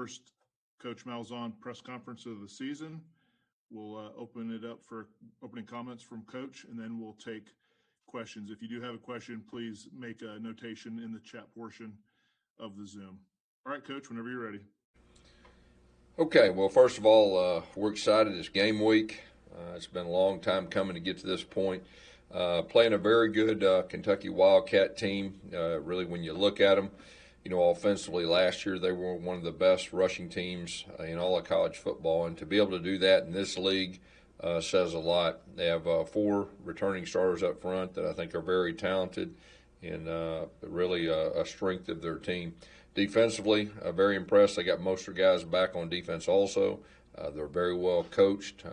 first Coach Malzahn press conference of the season. We'll open it up for opening comments from Coach, and then we'll take questions. If you do have a question, please make a notation in the chat portion of the Zoom. All right, Coach, whenever you're ready. Okay, well, first of all, we're excited. It's game week. It's been a long time coming to get to this point. Playing a very good Kentucky Wildcat team. Really, when you look at them, offensively last year they were one of the best rushing teams in all of college football. And to be able to do that in this league says a lot. They have 4 returning starters up front that I think are very talented and really a strength of their team. Defensively, very impressed. They got most of their guys back on defense also. They're very well coached.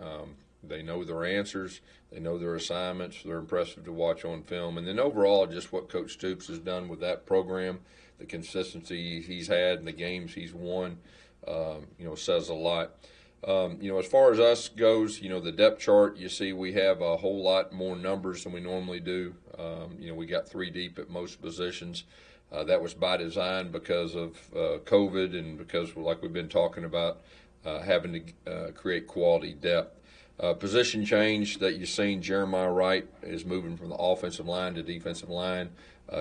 They know their answers. They know their assignments. They're impressive to watch on film. And then overall, just what Coach Stoops has done with that program, the consistency he's had and the games he's won, says a lot. As far as us goes, the depth chart, you see we have a whole lot more numbers than we normally do. We got 3 deep at most positions. That was by design because of COVID and because, like we've been talking about, having to create quality depth. Position change that you've seen, Jeremiah Wright is moving from the offensive line to defensive line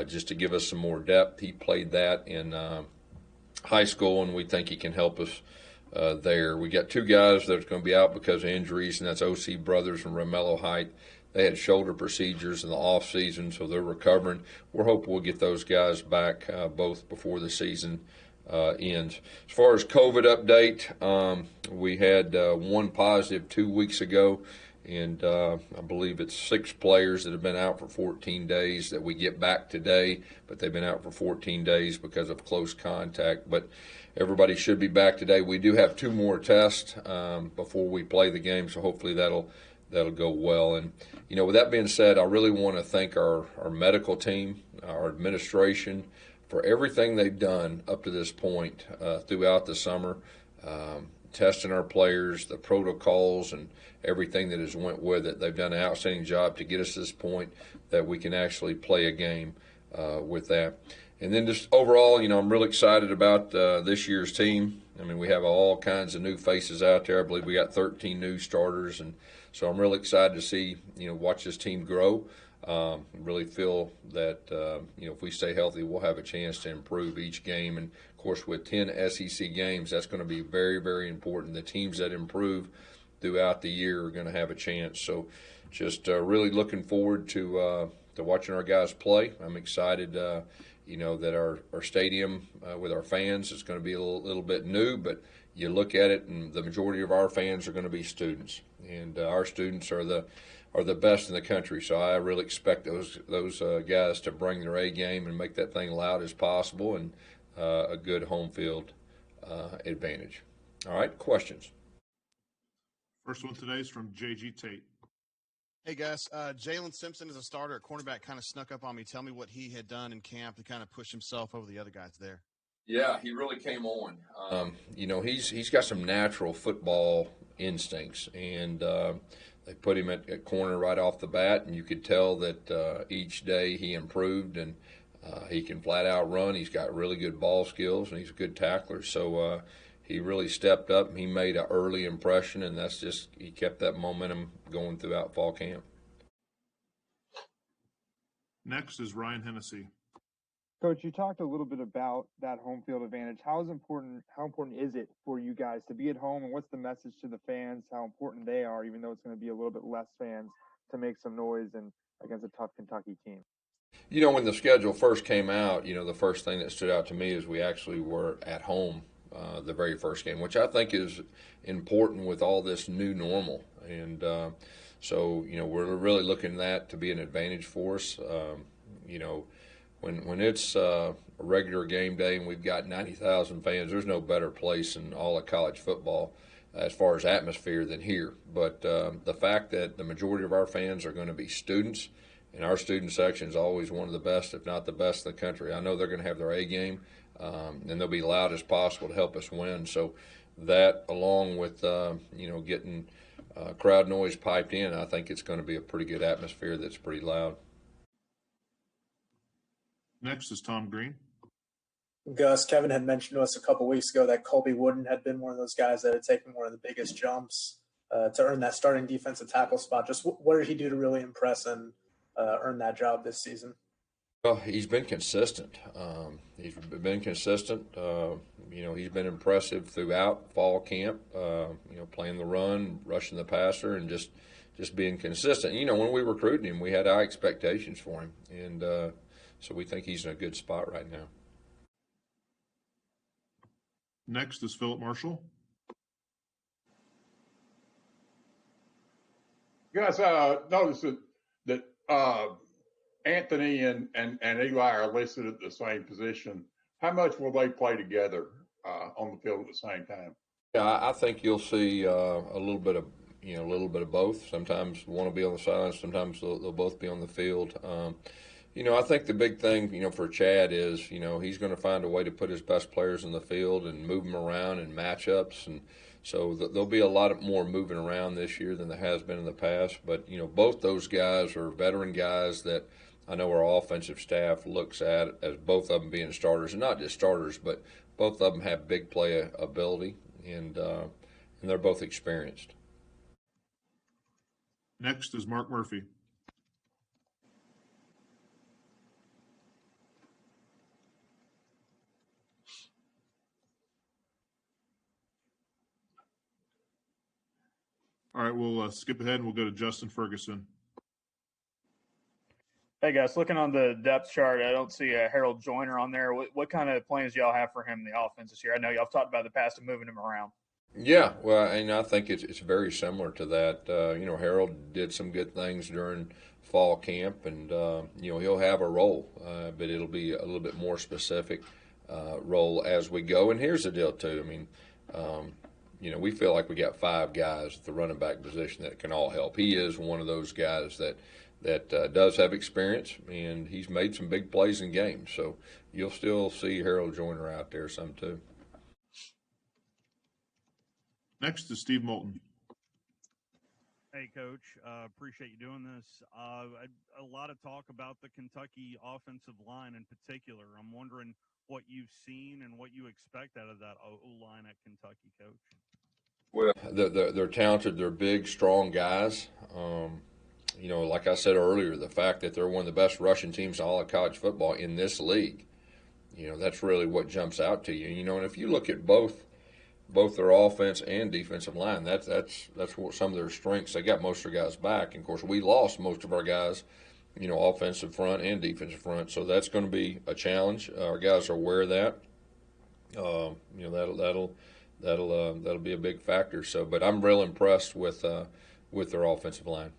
just to give us some more depth. He played that in high school, and we think he can help us there. We got 2 guys that are going to be out because of injuries, and that's O.C. Brothers and Romello Height. They had shoulder procedures in the off season, so they're recovering. We're hoping we'll get those guys back both before the season ends. As far as COVID update, we had 1 positive 2 weeks ago, and I believe it's 6 players that have been out for 14 days that we get back today, but they've been out for 14 days because of close contact. But everybody should be back today. We do have 2 more tests before we play the game, so hopefully that'll go well. And, with that being said, I really want to thank our medical team, our administration, for everything they've done up to this point throughout the summer, testing our players, the protocols, and everything that has went with it. They've done an outstanding job to get us to this point that we can actually play a game with that. And then just overall, I'm really excited about this year's team. I mean, we have all kinds of new faces out there. I believe we got 13 new starters, and so I'm really excited to see, watch this team grow. Really feel that, if we stay healthy, we'll have a chance to improve each game. And, of course, with 10 SEC games, that's going to be very, very important. The teams that improve throughout the year are going to have a chance. So just really looking forward to watching our guys play. I'm excited, that our stadium with our fans is going to be a little bit new, but you look at it and the majority of our fans are going to be students. And our students are the best in the country, so I really expect those guys to bring their A game and make that thing loud as possible and a good home field advantage. All right, questions? First one today is from J.G. Tate. Hey, Gus. Jalen Simpson is a starter at cornerback, kind of snuck up on me. Tell me what he had done in camp to kind of push himself over the other guys there. Yeah, he really came on. He's got some natural football instincts, and they put him at corner right off the bat, and you could tell that each day he improved, and he can flat out run. He's got really good ball skills, and he's a good tackler. So he really stepped up, and he made an early impression, and he kept that momentum going throughout fall camp. Next is Ryan Hennessy. Coach, you talked a little bit about that home field advantage. How important is it for you guys to be at home, and what's the message to the fans, how important they are, even though it's going to be a little bit less fans, to make some noise and against a tough Kentucky team? When the schedule first came out, the first thing that stood out to me is we actually were at home the very first game, which I think is important with all this new normal. And so, we're really looking at that to be an advantage for us. When it's a regular game day and we've got 90,000 fans, there's no better place in all of college football as far as atmosphere than here. But the fact that the majority of our fans are going to be students, and our student section is always one of the best, if not the best in the country. I know they're going to have their A game, and they'll be loud as possible to help us win. So that, along with getting crowd noise piped in, I think it's going to be a pretty good atmosphere that's pretty loud. Next is Tom Green. Gus, Kevin had mentioned to us a couple weeks ago that Colby Wooden had been one of those guys that had taken one of the biggest jumps to earn that starting defensive tackle spot. Just what did he do to really impress and earn that job this season? Well, he's been consistent. He's been consistent. He's been impressive throughout fall camp. Playing the run, rushing the passer, and just being consistent. When we recruited him, we had high expectations for him, and so we think he's in a good spot right now. Next is Philip Marshall. Guys, notice that Anthony and Eli are listed at the same position. How much will they play together on the field at the same time? Yeah, I think you'll see a little bit of both. Sometimes one will be on the sideline, sometimes they'll both be on the field. I think the big thing, for Chad is, he's going to find a way to put his best players in the field and move them around in matchups. And so there'll be a lot more moving around this year than there has been in the past. But, both those guys are veteran guys that I know our offensive staff looks at as both of them being starters, and not just starters, but both of them have big play ability, and they're both experienced. Next is Mark Murphy. All right, we'll skip ahead and we'll go to Justin Ferguson. Hey, guys, looking on the depth chart, I don't see Harold Joyner on there. What kind of plans do y'all have for him in the offense this year? I know y'all have talked about in the past of moving him around. Yeah, well, and I think it's very similar to that. Harold did some good things during fall camp, and, he'll have a role, but it'll be a little bit more specific role as we go. And here's the deal, too. I mean, we feel like we got 5 guys at the running back position that can all help. He is one of those guys that does have experience, and he's made some big plays in games. So you'll still see Harold Joyner out there some too. Next is Steve Mouton. Hey, Coach. Appreciate you doing this. A lot of talk about the Kentucky offensive line in particular. I'm wondering what you've seen and what you expect out of that O-line at Kentucky, Coach. Well, they're talented. They're big, strong guys. Like I said earlier, the fact that they're one of the best rushing teams in all of college football in this league, that's really what jumps out to you. And if you look at both their offense and defensive line, that's what some of their strengths. They got most of their guys back. And of course, we lost most of our guys, offensive front and defensive front. So that's going to be a challenge. Our guys are aware of that. That'll be a big factor. So, but I'm real impressed with their offensive line.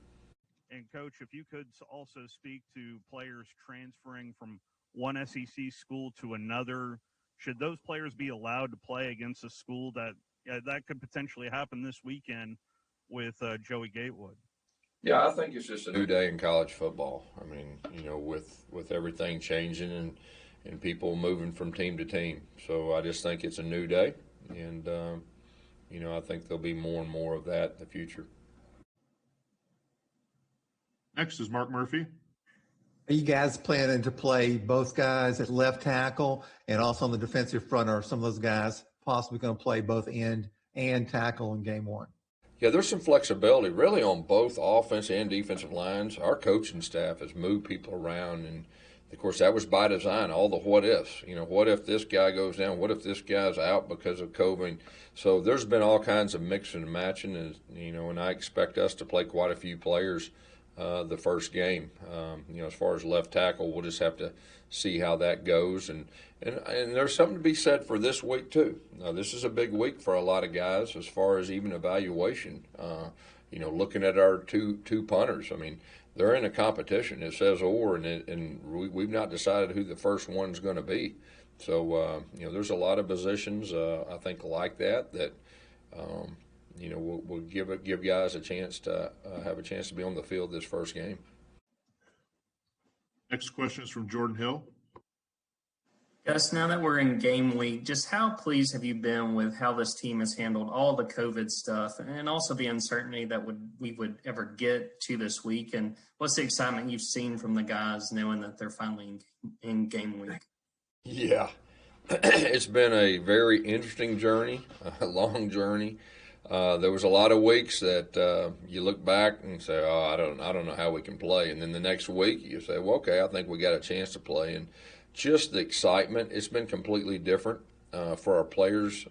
And, Coach, if you could also speak to players transferring from one SEC school to another, should those players be allowed to play against a school that could potentially happen this weekend with Joey Gatewood? Yeah, I think it's just a new day in college football. I mean, with everything changing and people moving from team to team. So I just think it's a new day, and, I think there'll be more and more of that in the future. Next is Mark Murphy. Are you guys planning to play both guys at left tackle and also on the defensive front? Or are some of those guys possibly going to play both end and tackle in game one? Yeah, there's some flexibility really on both offense and defensive lines. Our coaching staff has moved people around, and of course that was by design. All the what ifs, what if this guy goes down? What if this guy's out because of COVID? So there's been all kinds of mixing and matching, and I expect us to play quite a few players the first game. As far as left tackle, we'll just have to see how that goes. And there's something to be said for this week too. This is a big week for a lot of guys as far as even evaluation. Looking at our two punters. I mean, they're in a competition. It says or, and we've not decided who the first one's going to be. So there's a lot of positions I think like that. We'll give guys a chance to have a chance to be on the field this first game. Next question is from Jordan Hill. Gus, now that we're in game week, just how pleased have you been with how this team has handled all the COVID stuff and also the uncertainty that we would ever get to this week? And what's the excitement you've seen from the guys knowing that they're finally in game week? Yeah. It's been a very interesting journey, a long journey. There was a lot of weeks that you look back and say, "Oh, I don't know how we can play," and then the next week you say, "Well, okay, I think we got a chance to play." And just the excitement, it's been completely different for our players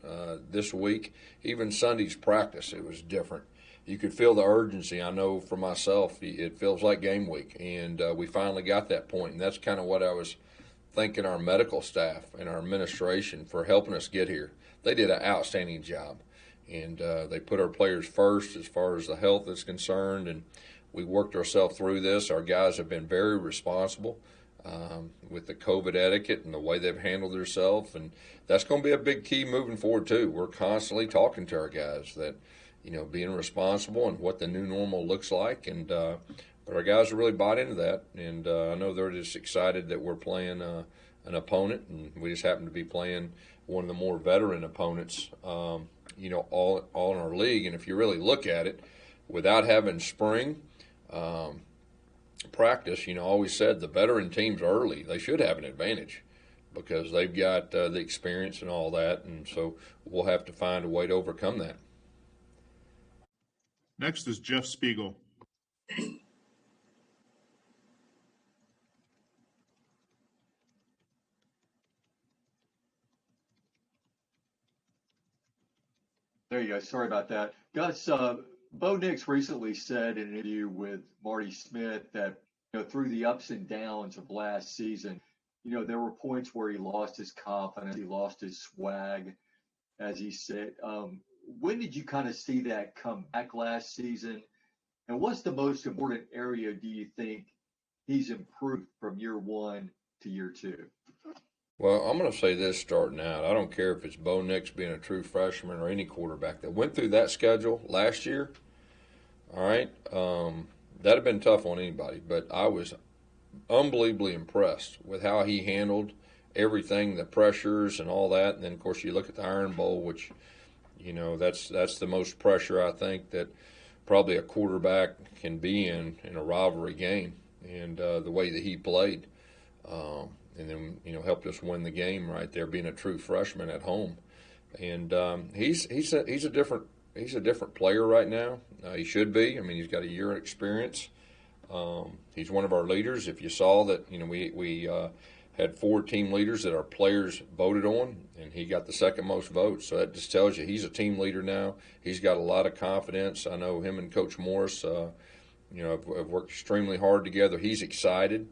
this week. Even Sunday's practice, it was different. You could feel the urgency. I know for myself, it feels like game week, and we finally got that point, and that's kind of what I was thanking our medical staff and our administration for helping us get here. They did an outstanding job, and they put our players first as far as the health is concerned, and we worked ourselves through this. Our guys have been very responsible with the COVID etiquette and the way they've handled themselves, and that's going to be a big key moving forward too. We're constantly talking to our guys that, being responsible and what the new normal looks like, and but our guys are really bought into that, and I know they're just excited that we're playing an opponent, and we just happen to be playing one of the more veteran opponents, all in our league. And if you really look at it, without having spring practice, I always said the veteran teams early, they should have an advantage because they've got the experience and all that, and so we'll have to find a way to overcome that. Next is Jeff Spiegel. There you go. Sorry about that. Gus, Bo Nix recently said in an interview with Marty Smith that, through the ups and downs of last season, there were points where he lost his confidence, he lost his swag, as he said. When did you kind of see that come back last season? And what's the most important area do you think he's improved from year one to year two? Well, I'm going to say this starting out. I don't care if it's Bo Nix being a true freshman or any quarterback that went through that schedule last year. All right, that'd have been tough on anybody. But I was unbelievably impressed with how he handled everything, the pressures and all that. And then, of course, you look at the Iron Bowl, which, that's the most pressure I think that probably a quarterback can be in a rivalry game. And the way that he played. And then, helped us win the game right there, being a true freshman at home. And he's a different player right now. He should be. I mean, he's got a year of experience. He's one of our leaders. If you saw that, we had 4 team leaders that our players voted on, and he got the second most votes. So that just tells you he's a team leader now. He's got a lot of confidence. I know him and Coach Morris, have worked extremely hard together. He's excited.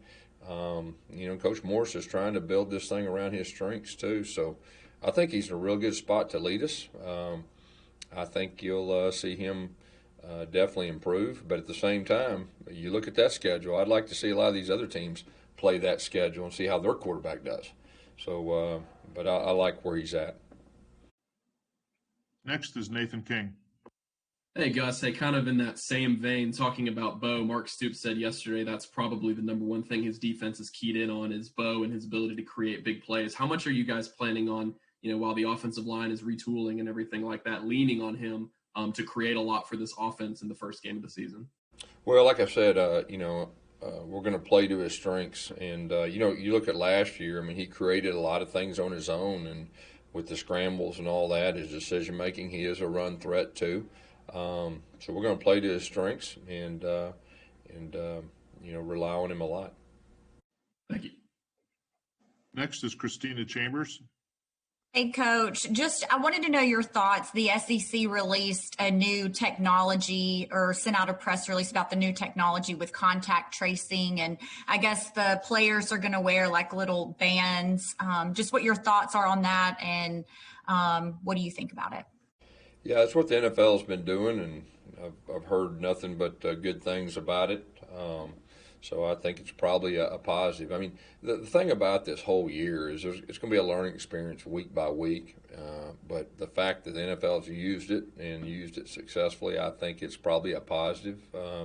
Coach Morris is trying to build this thing around his strengths too. So I think he's in a real good spot to lead us. I think you'll see him definitely improve. But at the same time, you look at that schedule, I'd like to see a lot of these other teams play that schedule and see how their quarterback does. So, but I like where he's at. Next is Nathan King. Hey, Gus. Hey, kind of in that same vein, talking about Bo, Mark Stoops said yesterday that's probably the number one thing his defense is keyed in on is Bo and his ability to create big plays. How much are you guys planning on, while the offensive line is retooling and everything like that, leaning on him to create a lot for this offense in the first game of the season? Well, like I said, we're going to play to his strengths. And, you look at last year, I mean, he created a lot of things on his own, and with the scrambles and all that, his decision-making, he is a run threat too. So we're going to play to his strengths and rely on him a lot. Thank you. Next is Christina Chambers. Hey, Coach. I wanted to know your thoughts. The SEC released a new technology or sent out a press release about the new technology with contact tracing. And I guess the players are going to wear like little bands. Just what your thoughts are on that, and what do you think about it? Yeah, that's what the NFL has been doing, and I've heard nothing but good things about it. So I think it's probably a positive. I mean, the thing about this whole year is it's going to be a learning experience week by week. But the fact that the NFL has used it and used it successfully, I think it's probably a positive.